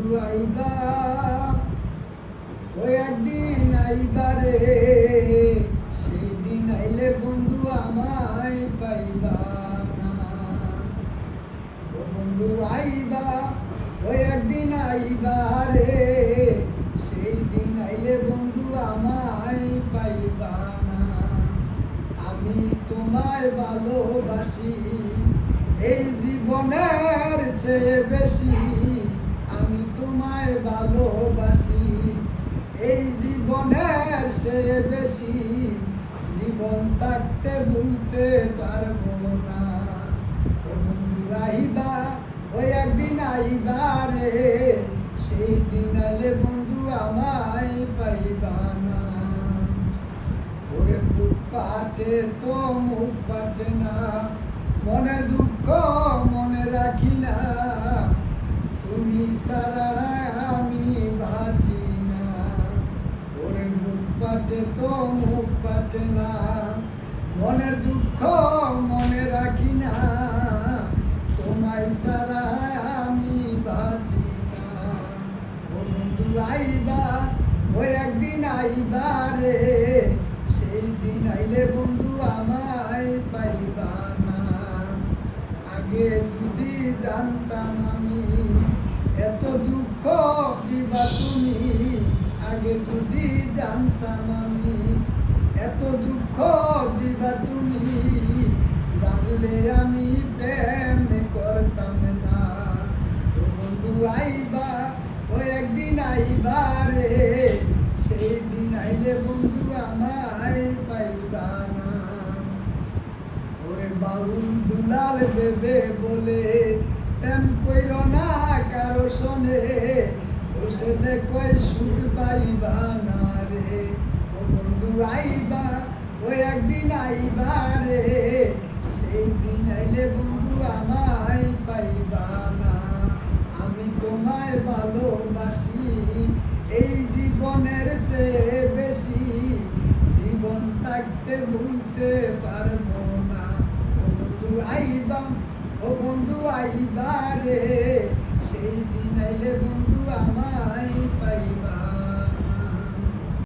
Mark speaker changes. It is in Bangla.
Speaker 1: বন্ধু আইবা, ওই একদিন আইবা রে, সেই দিন আইলে বন্ধু আমায় পাইবা না। ও বন্ধু আইবা, ওই একদিন আইবা রে, সেই দিন আইলে বন্ধু আমায় পাইবা না। আমি তোমায় ভালোবাসি এই জীবনের চেয়ে বেশি, আমি তোমায় ভালোবাসি এই জীবনের চেয়ে বেশি, জীবন থাকতে ভুলতে পারবো না। ও বন্ধু আইবা, ওই একদিন আইবা রে, সেই দিন আইলে বন্ধু আমায় পাইবা না। ওরে বুক পাটে তো মুখ পাটে না, মনের দুঃখ মনে রাখি না, তুমি ছাড়া আমি বাঁচি না। ওরে বুক পাটে তো মুখ পাটে না, মনের দুঃখ মনে রাখি না, তোমায় ছাড়া আমি বাঁচি না। ও বন্ধু আইবা, ওই একদিন আইবা রে, সেই দিন আইলে বন্ধু আমায় পাইবা না। আগে যদি জানতাম আমি এত দুঃখ দিবা তুমি, আগে যদি জানতাম আমি এত দুঃখ দিবা তুমি, জানলে আমি প্রেম করতাম না। তো বন্ধু আইবা, ওই একদিন আইবা রে, সেই দিন আইলে বন্ধু আমায় পাইবা না। ওরে বাউল দুলাল বেবে বলে প্রেম কইরো না কারো শোনে, বসে দেখো সুখ পাইবা না রে। ও বন্ধু আইবা, ওই একদিন আইবা রে, সেই দিন আইলে বন্ধু আমায় পাইবা না। আমি তোমায় ভালোবাসি এই জীবনের চেয়ে বেশি, জীবন থাকতে ভুলতে পারবো না। ও বন্ধু আইবা, ও বন্ধু আইবা রে, সেই দিন আইলে বন্ধু আমায় পাইবা